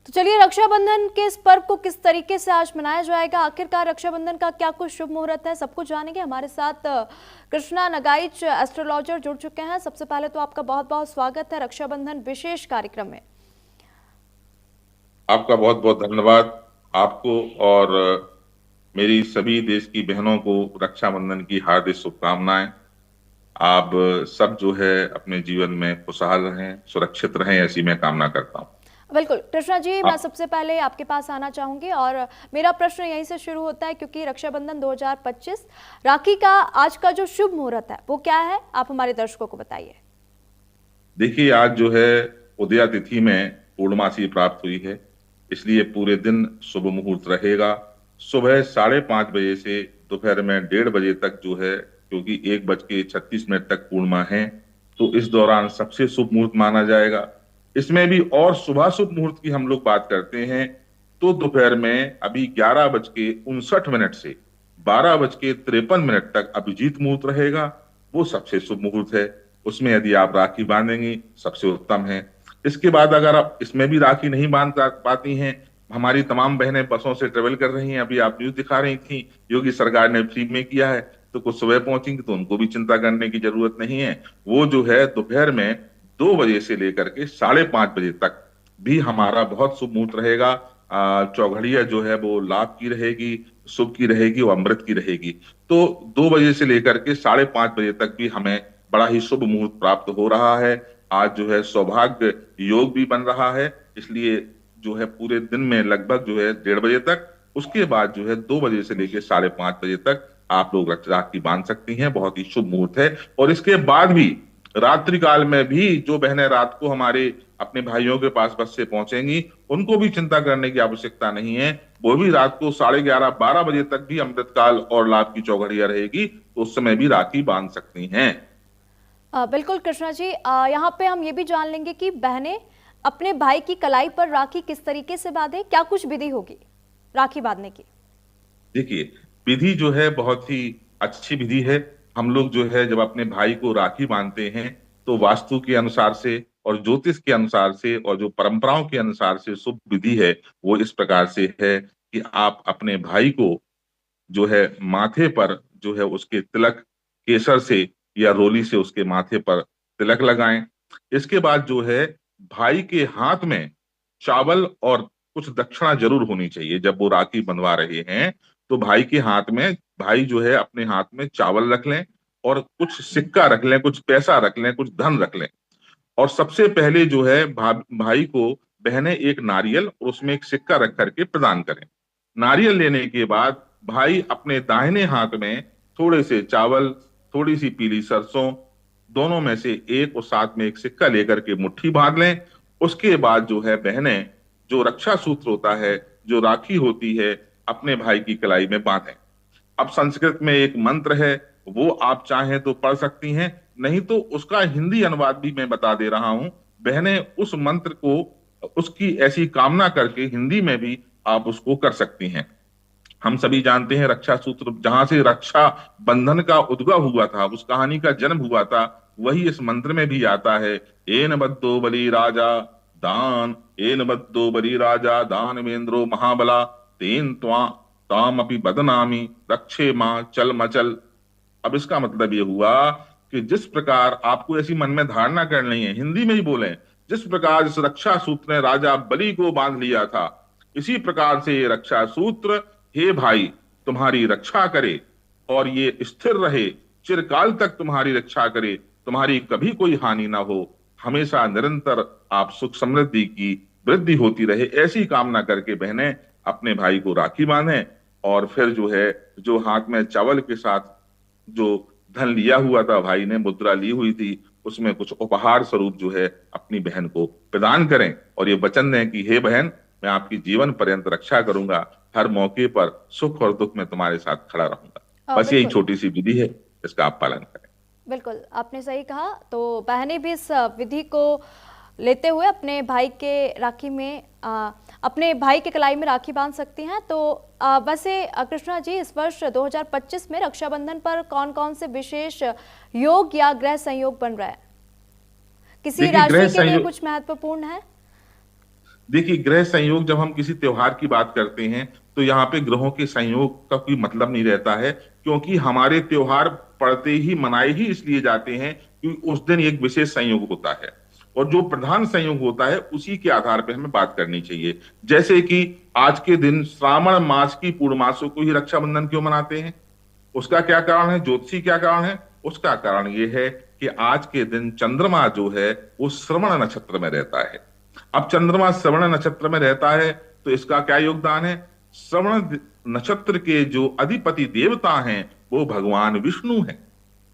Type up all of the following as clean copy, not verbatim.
तो चलिए, रक्षाबंधन के इस पर्व को किस तरीके से आज मनाया जाएगा, आखिरकार रक्षाबंधन का क्या कुछ शुभ मुहूर्त है, सब कुछ जानेंगे। हमारे साथ कृष्णा नगाइच एस्ट्रोलॉजर जुड़ चुके हैं। सबसे पहले तो आपका बहुत बहुत स्वागत है रक्षाबंधन विशेष कार्यक्रम में। आपका बहुत बहुत धन्यवाद। आपको और मेरी सभी देश की बहनों को रक्षाबंधन की हार्दिक शुभकामनाएं। आप सब जो है अपने जीवन में खुशहाल रहें, सुरक्षित रहें, ऐसी मैं कामना करता हूं। बिल्कुल कृष्णा जी, मैं आप सबसे पहले आपके पास आना चाहूंगी और मेरा प्रश्न यहीं से शुरू होता है, क्योंकि रक्षाबंधन 2025 राखी का आज का जो शुभ मुहूर्त है वो क्या है, आप हमारे दर्शकों को बताइए। देखिए, आज जो है उदया तिथि में पूर्णमासी प्राप्त हुई है, इसलिए पूरे दिन शुभ मुहूर्त रहेगा। सुबह 5:30 बजे से दोपहर में 1:30 बजे तक जो है, क्योंकि 1:36 तक पूर्णिमा है, तो इस दौरान सबसे शुभ मुहूर्त माना जाएगा। इसमें भी और सुबह शुभ मुहूर्त की हम लोग बात करते हैं तो दोपहर में अभी 11:59 से 12:53 तक अभिजीत मुहूर्त रहेगा। वो सबसे शुभ मुहूर्त है। उसमें यदि आप राखी बांधेंगी सबसे उत्तम है। इसके बाद अगर आप इसमें भी राखी नहीं बांध पाती हैं, हमारी तमाम बहनें बसों से ट्रेवल कर रही हैं, अभी आप न्यूज दिखा रही थी, योगी सरकार ने फ्री में किया है, तो कुछ सुबह पहुंचेंगी तो उनको भी चिंता करने की जरूरत नहीं है। वो जो है दोपहर में 2 बजे से लेकर के 5:30 बजे तक भी हमारा बहुत शुभ मुहूर्त रहेगा। चौघड़िया जो है वो लाभ की रहेगी, शुभ की रहेगी, वो अमृत की रहेगी। तो 2 बजे से लेकर के 5:30 बजे तक भी हमें बड़ा ही शुभ मुहूर्त प्राप्त हो रहा है। आज जो है सौभाग्य योग भी बन रहा है, इसलिए जो है पूरे दिन में लगभग जो है 1:30 बजे तक, उसके बाद जो है 2 बजे से लेकर 5:30 बजे तक आप लोग राखी बांध सकती हैं। बहुत ही शुभ मुहूर्त है। और इसके बाद भी रात्रि काल में भी जो बहनें रात को हमारे अपने भाइयों के पास बस से पहुंचेंगी, उनको भी चिंता करने की आवश्यकता नहीं है। वो भी रात को 11:30-12 बजे तक भी अमृतकाल और लाभ की चौघड़िया रहेगी, तो उस समय भी राखी बांध सकती हैं। बिल्कुल कृष्णा जी, यहाँ पे हम ये भी जान लेंगे कि बहनें अपने भाई की कलाई पर राखी किस तरीके से बांधे, क्या कुछ विधि होगी राखी बांधने की। देखिए, विधि जो है बहुत ही अच्छी विधि है। हम लोग जो है जब अपने भाई को राखी बांधते हैं तो वास्तु के अनुसार से और ज्योतिष के अनुसार से और जो परंपराओं के अनुसार से शुभ विधि है वो इस प्रकार से है कि आप अपने भाई को जो है माथे पर जो है उसके तिलक केसर से या रोली से उसके माथे पर तिलक लगाएं। इसके बाद जो है भाई के हाथ में चावल और कुछ दक्षिणा जरूर होनी चाहिए। जब वो राखी बंधवा रहे हैं तो भाई के हाथ में, भाई जो है अपने हाथ में चावल रख लें और कुछ सिक्का रख लें, कुछ पैसा रख लें, कुछ धन रख लें। और सबसे पहले जो है भाई को बहनें एक नारियल और उसमें एक सिक्का रख करके प्रदान करें। नारियल लेने के बाद भाई अपने दाहिने हाथ में थोड़े से चावल, थोड़ी सी पीली सरसों, दोनों में से एक और साथ में एक सिक्का लेकर के मुट्ठी बांध लें। उसके बाद जो है बहनें जो रक्षा सूत्र होता है, जो राखी होती है, अपने भाई की कलाई में बांधें। अब संस्कृत में एक मंत्र है, वो आप चाहें तो पढ़ सकती हैं, नहीं तो उसका हिंदी अनुवाद भी मैं बता दे रहा हूं। बहनें उस मंत्र को, उसकी ऐसी कामना करके हिंदी में भी आप उसको कर सकती हैं। हम सभी जानते हैं रक्षा सूत्र जहां से रक्षा बंधन का उद्गम हुआ था, उस कहानी का जन्म हुआ था, वही इस मंत्र में भी आता है। एन बद्दो बलि राजा दान, एन बद्दो बलि राजा दानवेंद्रो महाबला, तेन त्वा ताम अपि बदनामी रक्षे मां चल मचल। अब इसका मतलब ये हुआ कि जिस प्रकार आपको ऐसी मन में धारणा करनी है, हिंदी में ही बोले, जिस प्रकार इस रक्षा सूत्र ने राजा बलि को बांध लिया था, इसी प्रकार से ये रक्षा सूत्र, हे भाई, तुम्हारी रक्षा करे और ये स्थिर रहे, चिरकाल तक तुम्हारी रक्षा करे, तुम्हारी कभी कोई हानि ना हो, हमेशा निरंतर आप सुख समृद्धि की वृद्धि होती रहे, ऐसी कामना करके बहनें अपने भाई को राखी बांधें। और फिर जो है, जो हाथ में चावल के साथ जो धन लिया हुआ था, भाई ने मुद्रा ली हुई थी, उसमें कुछ उपहार स्वरूप जो है अपनी बहन को प्रदान करें और ये वचन दें कि हे बहन, मैं आपकी जीवन पर्यंत रक्षा करूंगा, हर मौके पर सुख और दुख में तुम्हारे साथ खड़ा रहूंगा। बस यही बिल्कुल छोटी सी विधि है, इसका आप पालन करें। बिल्कुल आपने सही कहा। तो बहनें भी इस विधि को लेते हुए अपने भाई के राखी में अपने भाई के कलाई में राखी बांध सकती हैं। तो वैसे कृष्णा जी, इस वर्ष 2025 में रक्षाबंधन पर कौन कौन से विशेष योग या ग्रह संयोग बन रहा है, किसी देखिए, ग्रह राशि के लिए संयोग, कुछ महत्वपूर्ण है। देखिए, ग्रह संयोग जब हम किसी त्योहार की बात करते हैं तो यहाँ पे ग्रहों के संयोग का कोई मतलब नहीं रहता है, क्योंकि हमारे त्योहार पड़ते ही मनाए ही इसलिए जाते हैं क्योंकि उस दिन एक विशेष संयोग होता है, और जो प्रधान संयोग होता है उसी के आधार पर हमें बात करनी चाहिए। जैसे कि आज के दिन श्रावण मास की पूर्णमासों को ही रक्षाबंधन क्यों मनाते हैं? उसका क्या कारण है? ज्योतिषी क्या कारण है? उसका कारण ये है कि आज के दिन चंद्रमा जो है वो श्रवण नक्षत्र में रहता है। अब चंद्रमा श्रवण नक्षत्र में रहता है तो इसका क्या योगदान है? श्रवण नक्षत्र के जो अधिपति देवता हैं वो भगवान विष्णु हैं।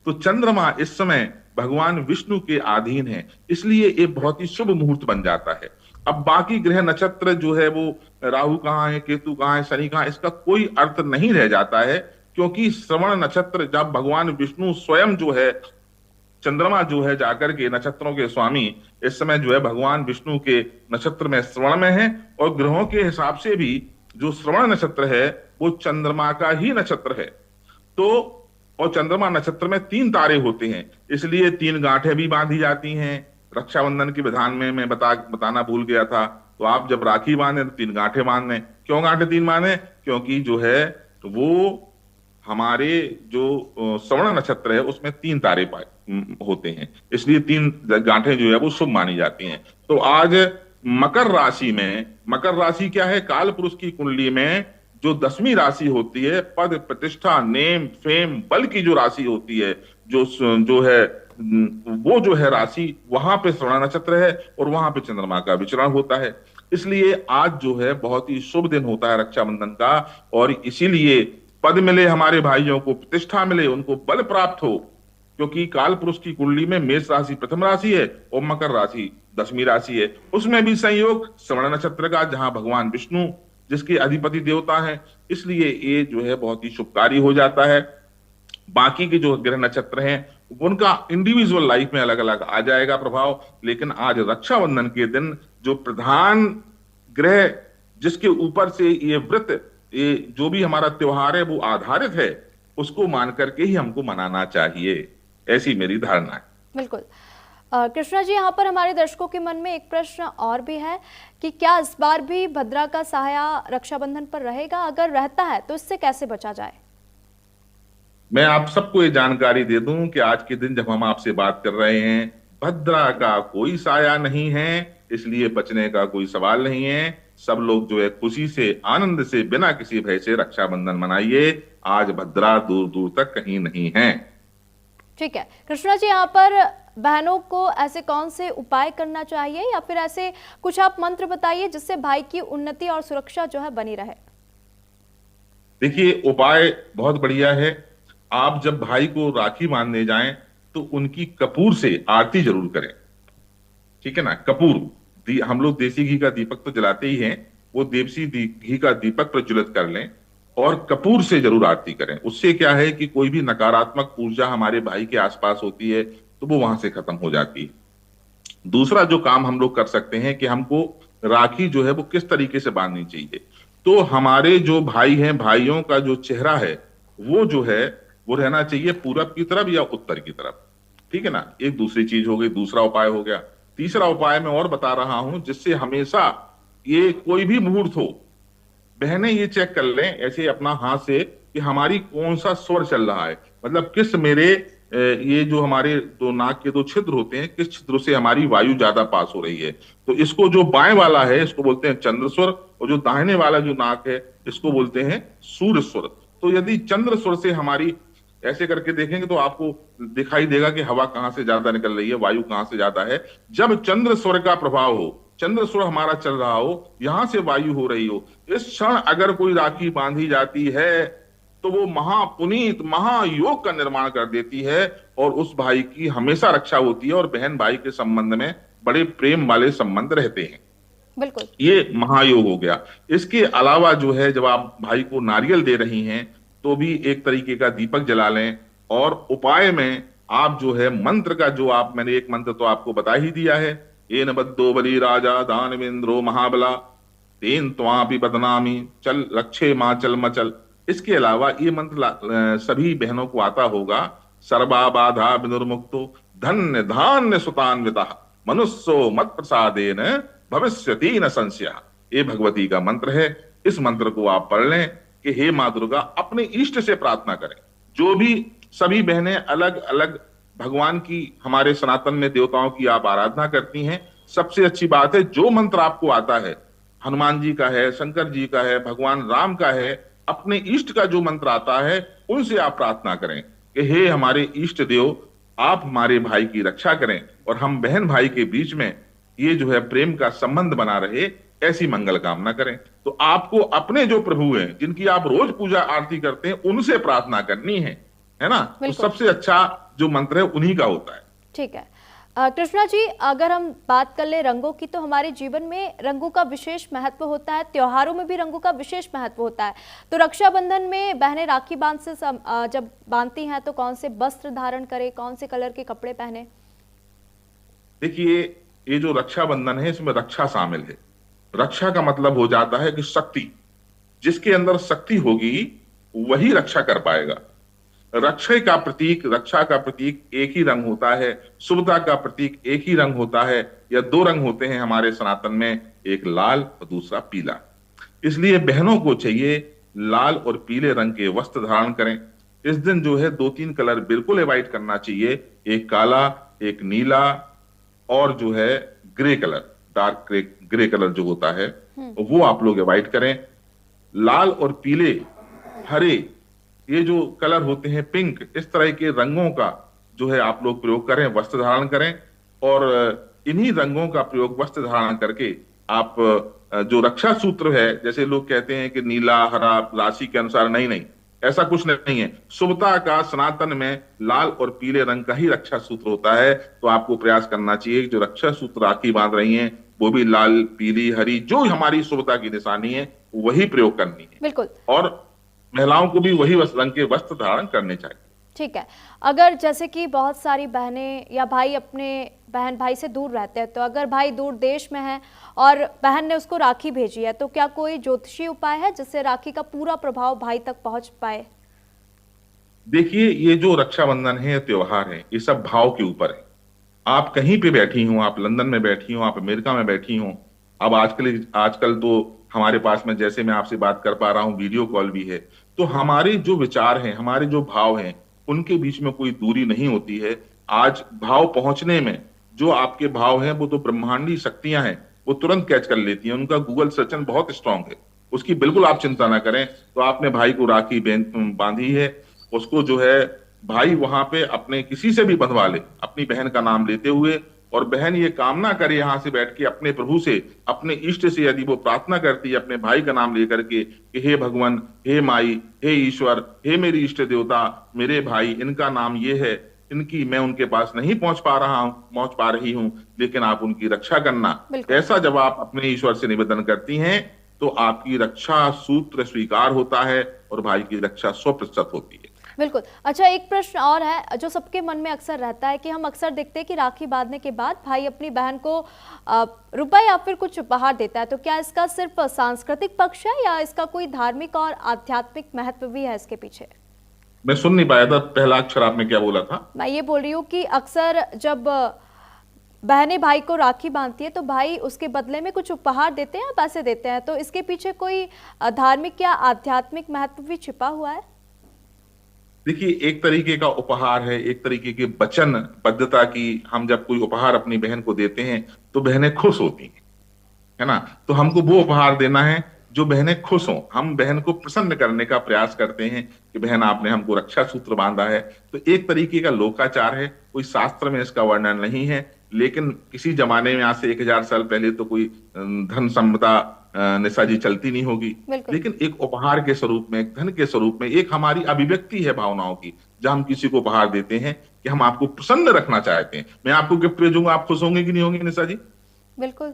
तो चंद्रमा इस समय भगवान विष्णु के अधीन है, इसलिए ये बहुत ही शुभ मुहूर्त बन जाता है। अब बाकी ग्रह नक्षत्र जो है वो राहु कहाँ है, केतु कहाँ है, शनि कहाँ है, इसका कोई अर्थ नहीं रह जाता है, क्योंकि श्रवण नक्षत्र जब भगवान विष्णु स्वयं जो है, चंद्रमा जो है जाकर के नक्षत्रों के स्वामी इस समय जो है भगवान विष्णु के नक्षत्र में श्रवण में है, और ग्रहों के हिसाब से भी जो श्रवण नक्षत्र है वो चंद्रमा का ही नक्षत्र है। तो और चंद्रमा नक्षत्र में 3 तारे होते हैं, इसलिए 3 गांठें भी बांधी जाती हैं। रक्षाबंधन के विधान में मैं बताना भूल गया था, तो आप जब राखी बांधे तो 3 गांठें बांधने। क्यों गांठें 3 बांधे? क्योंकि जो है वो हमारे जो श्रवण नक्षत्र है उसमें 3 तारे होते हैं, इसलिए 3 गांठें जो है वो शुभ मानी जाती हैं। तो आज मकर राशि में, मकर राशि क्या है? काल पुरुष की कुंडली में जो 10वीं राशि होती है, पद प्रतिष्ठा नेम फेम बल की जो राशि होती है, जो है वो जो है राशि, वहां पे श्रवण नक्षत्र है और वहां पे चंद्रमा का विचरण होता है। इसलिए आज जो है बहुत ही शुभ दिन होता है रक्षाबंधन का, और इसीलिए पद मिले हमारे भाइयों को, प्रतिष्ठा मिले, उनको बल प्राप्त हो, क्योंकि काल पुरुष की कुंडली में मेष राशि प्रथम राशि है और मकर राशि 10वीं राशि है। उसमें भी संयोग श्रवण नक्षत्र का, जहां भगवान विष्णु जिसके अधिपति देवता हैं, इसलिए ये जो है बहुत ही शुभकारी हो जाता है। बाकी के जो ग्रह नक्षत्र हैं उनका इंडिविजुअल लाइफ में अलग अलग आ जाएगा प्रभाव, लेकिन आज रक्षाबंधन के दिन जो प्रधान ग्रह जिसके ऊपर से ये व्रत, ये जो भी हमारा त्योहार है वो आधारित है, उसको मान करके ही हमको मनाना चाहिए, ऐसी मेरी धारणा है। बिल्कुल। कृष्णा जी, यहाँ पर हमारे दर्शकों के मन में एक प्रश्न और भी है कि क्या इस बार भी भद्रा का साया रक्षाबंधन पर रहेगा? अगर रहता है तो इससे कैसे बचा जाए? मैं आप सबको ये जानकारी दे दूं कि आज के दिन जब हम आपसे बात कर रहे हैं, भद्रा का कोई साया नहीं है, इसलिए बचने का कोई सवाल नहीं है। सब लोग जो है खुशी से, आनंद से, बिना किसी भय से रक्षाबंधन मनाइए। आज भद्रा दूर दूर तक कहीं नहीं है। ठीक है कृष्णा जी, यहाँ पर बहनों को ऐसे कौन से उपाय करना चाहिए, या फिर ऐसे कुछ आप मंत्र बताइए जिससे भाई की उन्नति और सुरक्षा जो है बनी रहे? देखिए, उपाय बहुत बढ़िया है। आप जब भाई को राखी बांधने जाएं तो उनकी कपूर से आरती जरूर करें, ठीक है ना। कपूर, हम लोग देसी घी का दीपक तो जलाते ही हैं, वो देसी घी का दीपक प्रज्वलित कर लें और कपूर से जरूर आरती करें। उससे क्या है कि कोई भी नकारात्मक ऊर्जा हमारे भाई के आसपास होती है तो वो वहां से खत्म हो जाती है। दूसरा जो काम हम लोग कर सकते हैं कि हमको राखी जो है वो किस तरीके से बांधनी चाहिए। तो हमारे जो भाई हैं, भाइयों का जो चेहरा है वो जो है वो रहना चाहिए पूरब की तरफ या उत्तर की तरफ, ठीक है ना। एक दूसरी चीज हो गई, दूसरा उपाय हो गया। तीसरा उपाय मैं और बता रहा हूं, जिससे हमेशा ये कोई भी मुहूर्त हो, बहनें ये चेक कर लें ऐसे अपना हाथ से कि हमारी कौन सा स्वर चल रहा है, मतलब किस मेरे ये जो हमारे दो नाक के 2 छिद्र होते हैं, किस छिद्र से हमारी वायु ज्यादा पास हो रही है। तो इसको जो बाएं वाला है इसको बोलते हैं चंद्र स्वर, और जो दाहिने वाला जो नाक है इसको बोलते हैं सूर्य स्वर। तो यदि चंद्र स्वर से हमारी ऐसे करके देखेंगे तो आपको दिखाई देगा कि हवा कहां से ज्यादा निकल रही है, वायु कहां से ज्यादा है। जब चंद्र स्वर का प्रभाव हो, चंद्र स्वर हमारा चल रहा हो, यहां से वायु हो रही हो, इस क्षण अगर कोई राखी बांधी जाती है तो वो महापुनीत महायोग का निर्माण कर देती है, और उस भाई की हमेशा रक्षा होती है, और बहन भाई के संबंध में बड़े प्रेम वाले संबंध रहते हैं। बिल्कुल, ये महायोग हो गया। इसके अलावा जो है जब आप भाई को नारियल दे रही हैं तो भी एक तरीके का दीपक जला लें, और उपाय में आप जो है मंत्र का, जो आप, मैंने एक मंत्र तो आपको बता ही दिया है, येन बद्धो बलि राजा दानवेंद्रो महाबला तेन त्वापि बदनामी चल रक्षे मां चल मचल। इसके अलावा ये मंत्र सभी बहनों को आता होगा, सर्वा बाधा विनुर्मुक्तो धन्य धान्य सुतान्विता मनुष्यो मत प्रसादेन भविष्यति न संशयः, ये भगवती का मंत्र है। इस मंत्र को आप पढ़ लें कि हे माँ दुर्गा, अपने इष्ट से प्रार्थना करें। जो भी सभी बहनें अलग अलग भगवान की, हमारे सनातन में देवताओं की आप आराधना करती हैं, सबसे अच्छी बात है जो मंत्र आपको आता है, हनुमान जी का है, शंकर जी का है, भगवान राम का है, अपने इष्ट का जो मंत्र आता है उनसे आप प्रार्थना करें कि हे हमारे इष्ट देव, आप हमारे भाई की रक्षा करें और हम बहन भाई के बीच में ये जो है प्रेम का संबंध बना रहे, ऐसी मंगल कामना करें। तो आपको अपने जो प्रभु हैं, जिनकी आप रोज पूजा आरती करते हैं, उनसे प्रार्थना करनी है ना। तो सबसे अच्छा जो मंत्र है उन्हीं का होता है। ठीक है कृष्णा जी, अगर हम बात कर ले रंगों की, तो हमारे जीवन में रंगों का विशेष महत्व होता है, त्योहारों में भी रंगों का विशेष महत्व होता है। तो रक्षाबंधन में बहनें राखी जब बांधती हैं तो कौन से वस्त्र धारण करें, कौन से कलर के कपड़े पहने? देखिए, ये जो रक्षाबंधन है इसमें रक्षा शामिल है। रक्षा का मतलब हो जाता है कि शक्ति, जिसके अंदर शक्ति होगी वही रक्षा कर पाएगा। रक्षा का प्रतीक एक ही रंग होता है, शुभता का प्रतीक एक ही रंग होता है, या दो रंग होते हैं हमारे सनातन में, एक लाल और दूसरा पीला। इसलिए बहनों को चाहिए लाल और पीले रंग के वस्त्र धारण करें। इस दिन जो है 2-3 कलर बिल्कुल अवॉइड करना चाहिए, एक काला, एक नीला और जो है grey colour, dark grey colour जो होता है वो आप लोग अवॉइड करें। लाल और पीले, हरे, ये जो कलर होते हैं, पिंक, इस तरह के रंगों का जो है आप लोग प्रयोग करें, वस्त्र धारण करें। और इन्हीं रंगों का प्रयोग वस्त्र धारण करके आप जो रक्षा सूत्र है, जैसे लोग कहते हैं कि नीला हरा राशि के अनुसार, नहीं नहीं, ऐसा कुछ नहीं है। शुभता का सनातन में लाल और पीले रंग का ही रक्षा सूत्र होता है। तो आपको प्रयास करना चाहिए जो रक्षा सूत्र राखी बांध रही हैं वो भी लाल, पीली, हरी, जो हमारी शुभता की निशानी है वही प्रयोग करनी है। बिल्कुल। और महिलाओं को भी वही रंग के वस्त्र धारण करने चाहिए। ठीक है। अगर जैसे कि बहुत सारी बहनें या भाई अपने बहन भाई से दूर रहते हैं, तो अगर भाई दूर देश में है और बहन ने उसको राखी भेजी है, तो क्या कोई ज्योतिषीय उपाय है जिससे राखी का पूरा प्रभाव भाई तक पहुंच पाए? देखिए, ये जो रक्षाबंधन है, त्योहार है, ये सब भाव के ऊपर है। आप कहीं पे बैठी हो, आप लंदन में बैठी हो, आप अमेरिका में बैठी हो, अब आजकल तो हमारे पास में, जैसे मैं आपसे बात कर पा रहा हूं, वीडियो कॉल भी है। तो हमारे जो विचार हैं, हमारे जो भाव हैं, उनके बीच में कोई दूरी नहीं होती है। आज भाव पहुंचने में जो आपके भाव हैं वो तो ब्रह्मांडी शक्तियां हैं, वो तुरंत कैच कर लेती हैं। उनका गूगल सर्चन बहुत स्ट्रांग है, उसकी बिल्कुल आप चिंता ना करें। तो आपने भाई को राखी बांधी है, उसको जो है भाई वहां पे अपने किसी से भी बंधवा ले, अपनी बहन का नाम लेते हुए, और बहन ये कामना करे यहां से बैठ के अपने प्रभु से, अपने इष्ट से, यदि वो प्रार्थना करती है अपने भाई का नाम लेकर के कि हे भगवान, हे माई, हे ईश्वर, हे मेरी इष्ट देवता, मेरे भाई, इनका नाम ये है, इनकी मैं उनके पास नहीं पहुंच पा रही हूं, लेकिन आप उनकी रक्षा करना। ऐसा जब आप अपने ईश्वर से निवेदन करती हैं तो आपकी रक्षा सूत्र स्वीकार होता है और भाई की रक्षा 100% होती है। बिल्कुल। अच्छा, एक प्रश्न और है जो सबके मन में अक्सर रहता है कि हम अक्सर देखते हैं कि राखी बांधने के बाद भाई अपनी बहन को रुपए या फिर कुछ उपहार देता है, तो क्या इसका सिर्फ सांस्कृतिक पक्ष है या इसका कोई धार्मिक और आध्यात्मिक महत्व भी है इसके पीछे? मैं सुन नहीं पाया था, पहला अक्षर आपने क्या बोला था? मैं ये बोल रही हूँ कि अक्सर जब बहनें भाई को राखी बांधती है तो भाई उसके बदले में कुछ उपहार देते हैं, पैसे देते हैं, तो इसके पीछे कोई धार्मिक या आध्यात्मिक महत्व भी छिपा हुआ है? देखिए, एक तरीके का उपहार है, एक तरीके की वचनबद्धता की। हम जब कोई उपहार अपनी बहन को देते हैं तो बहनें खुश होती हैं, है ना। तो हमको वो उपहार देना है जो बहनें खुश हों। हम बहन को प्रसन्न करने का प्रयास करते हैं कि बहन आपने हमको रक्षा सूत्र बांधा है। तो एक तरीके का लोकाचार है, कोई शास्त्र में इसका वर्णन नहीं है, लेकिन किसी जमाने में, आज से 1000 साल पहले तो कोई धन संपदा निशा जी चलती नहीं होगी, लेकिन एक उपहार के स्वरूप में, एक धन के स्वरूप में, एक हमारी अभिव्यक्ति है भावनाओं की, जब हम किसी को उपहार देते हैं कि हम आपको प्रसन्न रखना चाहते हैं। मैं आपको गिफ्ट भेजूंगा, आप खुश होंगे कि नहीं होंगे निशा जी? बिल्कुल।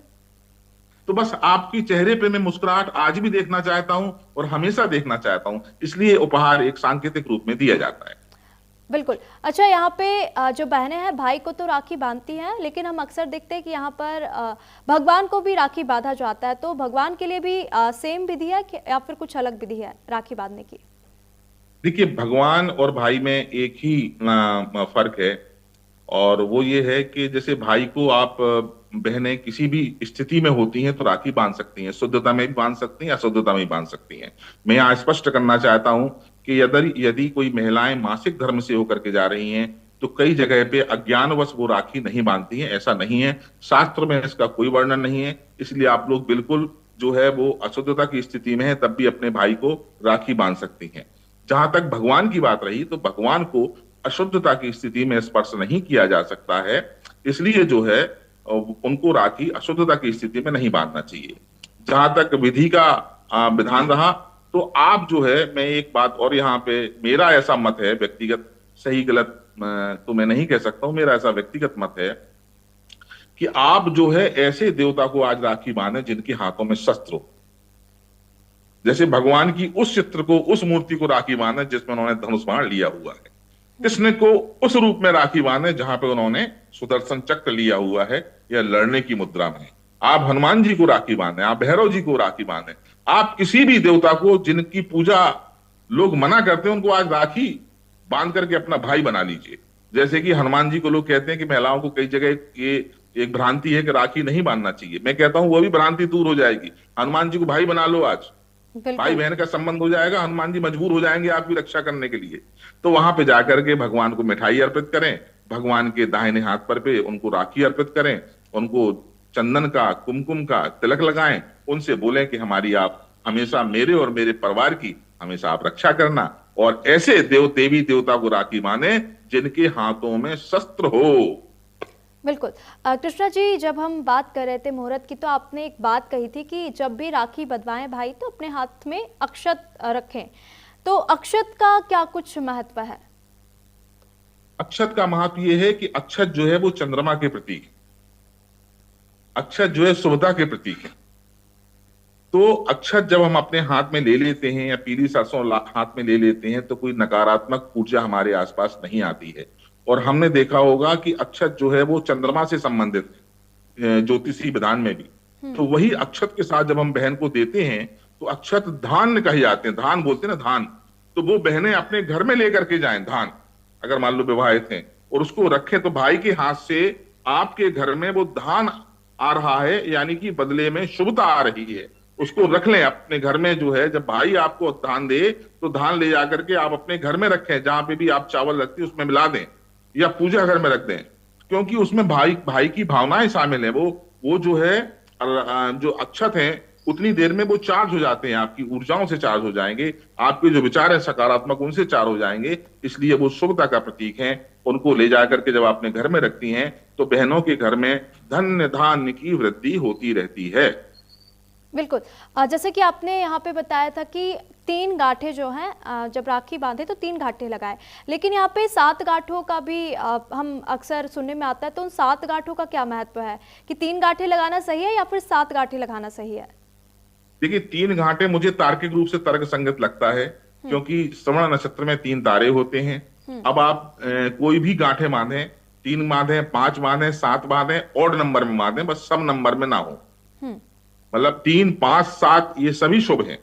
तो बस आपकी चेहरे पे मैं मुस्कुराहट आज भी देखना चाहता हूं और हमेशा देखना चाहता हूं, इसलिए उपहार एक सांकेतिक रूप में दिया जाता है। बिल्कुल। अच्छा, यहाँ पे जो बहनें हैं भाई को तो राखी बांधती हैं, लेकिन हम अक्सर देखते हैं कि यहाँ पर भगवान को भी राखी बांधा जाता है, तो भगवान के लिए भी सेम विधि है या फिर कुछ अलग विधि है राखी बांधने की? देखिए, भगवान और भाई में एक ही फर्क है और वो ये है कि जैसे भाई को आप बहनें किसी भी स्थिति में होती हैं तो राखी बांध सकती हैं, शुद्धता में भी बांध सकती हैं, अशुद्धता में भी बांध सकती हैं। मैं यहाँ स्पष्ट करना चाहता हूं कि यदि यदि कोई महिलाएं मासिक धर्म से होकर के जा रही हैं तो कई जगह पे अज्ञानवश वो राखी नहीं बांधती हैं, ऐसा नहीं है। शास्त्र में इसका कोई वर्णन नहीं है, इसलिए आप लोग बिल्कुल जो है वो अशुद्धता की स्थिति में है तब भी अपने भाई को राखी बांध सकती हैं। जहां तक भगवान की बात रही तो भगवान को अशुद्धता की स्थिति में स्पर्श नहीं किया जा सकता है, इसलिए जो है उनको राखी अशुद्धता की स्थिति में नहीं बांधना चाहिए। जहां तक विधि का विधान रहा तो आप जो है, मैं एक बात और यहाँ पे, मेरा ऐसा मत है व्यक्तिगत, सही गलत तो मैं नहीं कह सकता हूं, मेरा ऐसा व्यक्तिगत मत है कि आप जो है ऐसे देवता को आज राखी बांधे जिनके हाथों में शस्त्र हो। जैसे भगवान की उस चित्र को, उस मूर्ति को राखी बांधे जिसमें उन्होंने धनुष बाण लिया हुआ है। कृष्ण को उस रूप में राखी बांधे जहां पे उन्होंने सुदर्शन चक्र लिया हुआ है या लड़ने की मुद्रा में। आप हनुमान जी को राखी बांधे, आप भैरव जी को राखी बांधे, आप किसी भी देवता को जिनकी पूजा लोग मना करते हैं उनको आज राखी बांध करके अपना भाई बना लीजिए। जैसे कि हनुमान जी को लोग कहते हैं कि महिलाओं को कई जगह ये एक भ्रांति है कि राखी नहीं बांधना चाहिए, मैं कहता हूं वो भी भ्रांति दूर हो जाएगी। हनुमान जी को भाई बना लो आज, भाई बहन का संबंध हो जाएगा, हनुमान जी मजबूर हो जाएंगे आपकी रक्षा करने के लिए। तो वहां पे जाकर के भगवान को मिठाई अर्पित करें, भगवान के दाहिने हाथ पर पे उनको राखी अर्पित करें, उनको चंदन का, कुमकुम का तिलक लगाएं, उनसे बोलें कि हमारी आप हमेशा, मेरे और मेरे परिवार की हमेशा आप रक्षा करना। और ऐसे देवी देवता को राखी माने जिनके हाथों में शस्त्र हो। बिल्कुल। कृष्णा जी, जब हम बात कर रहे थे मुहूर्त की तो आपने एक बात कही थी कि जब भी राखी बंधवाएं भाई तो अपने हाथ में अक्षत रखें, तो अक्षत का क्या कुछ महत्व है? अक्षत का महत्व यह है कि अक्षत जो है वो चंद्रमा के प्रतीक है, अक्षत जो है शुभता के प्रतीक है। तो अक्षत जब हम अपने हाथ में ले लेते हैं या पीली सरसों हाथ में ले लेते हैं तो कोई नकारात्मक ऊर्जा हमारे आसपास नहीं आती है। और हमने देखा होगा कि अक्षत जो है वो चंद्रमा से संबंधित है ज्योतिषी विधान में भी। तो वही अक्षत के साथ जब हम बहन को देते हैं तो अक्षत धान कहे जाते हैं, धान बोलते हैं ना, धान। तो वो बहनें अपने घर में लेकर के जाएं धान, अगर मान लो विवाहित हैं, और उसको रखें तो भाई के हाथ से आपके घर में वो धान आ रहा है, यानी कि बदले में शुभता आ रही है। उसको रख लें अपने घर में। जो है जब भाई आपको धान दे तो धान ले जाकर के आप अपने घर में रखें, जहां पे भी आप चावल रखते हैं उसमें मिला दें या पूजा घर में रख दें, क्योंकि उसमें भाई की भावनाएं शामिल है। वो जो है जो अक्षत हैं उतनी देर में वो चार्ज हो जाते हैं, आपकी ऊर्जाओं से चार्ज हो जाएंगे, आपके जो विचार है सकारात्मक उनसे चार्ज हो जाएंगे, इसलिए वो शुभता का प्रतीक है। उनको ले जाकर के जब अपने घर में रखती हैं तो बहनों के घर में धन्य धान्य की वृद्धि होती रहती है। बिल्कुल। जैसे कि आपने यहाँ पे बताया था कि 3 गांठें जो हैं, जब राखी बांधे तो 3 गांठें लगाए, लेकिन यहाँ पे 7 गांठों का भी हम अक्सर सुनने में आता है। तो उन 7 गांठों का क्या महत्व है कि 3 गांठें लगाना सही है या फिर 7 गांठें लगाना सही है? देखिए 3 गांठें मुझे तार्किक रूप से तर्क संगत लगता है, क्योंकि श्रवण नक्षत्र में 3 तारे होते हैं। अब आप कोई भी गांठें बांधे, 3 बांधे, 5 बांधे, 7 बांधे, ऑड नंबर में बांधे, बस सब नंबर में ना हो। मतलब 3, 5, 7 ये सभी शुभ हैं,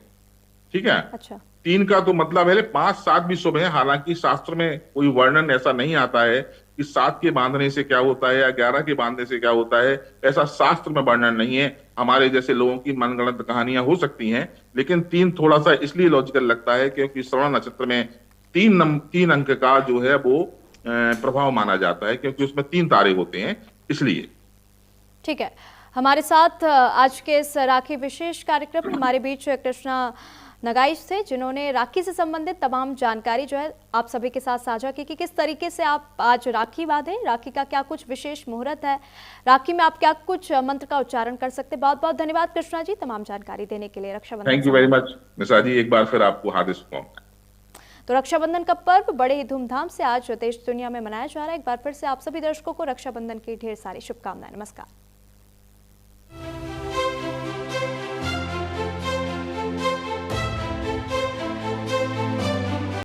ठीक है। अच्छा। 3 का तो मतलब है 5, 7 भी शुभ है। हालांकि शास्त्र में कोई वर्णन ऐसा नहीं आता है कि 7 के बांधने से क्या होता है या 11 के बांधने से क्या होता है, ऐसा शास्त्र में वर्णन नहीं है। हमारे जैसे लोगों की मनगढ़ंत कहानियां हो सकती हैं, लेकिन 3 थोड़ा सा इसलिए लॉजिकल लगता है क्योंकि श्रवण नक्षत्र में 3 अंक का जो है वो प्रभाव माना जाता है, क्योंकि उसमें 3 तारे होते हैं, इसलिए। ठीक है। हमारे साथ आज के इस राखी विशेष कार्यक्रम में हमारे बीच कृष्णा नगाइश थे, जिन्होंने राखी से संबंधित तमाम जानकारी जो है आप सभी के साथ साझा की कि किस तरीके से आप आज राखी बांधें, राखी का क्या कुछ विशेष मुहूर्त है, राखी में आप क्या कुछ मंत्र का उच्चारण कर सकते हैं। बहुत बहुत धन्यवाद कृष्णा जी तमाम जानकारी देने के लिए। Rakshabandhan. Thank you very much Nisha ji, एक बार फिर आपको हार्दिक शुभकामनाएं। तो रक्षाबंधन का पर्व बड़े ही धूमधाम से आज देश दुनिया में मनाया जा रहा है। एक बार फिर से आप सभी दर्शकों को रक्षाबंधन की ढेर सारी शुभकामनाएं। नमस्कार।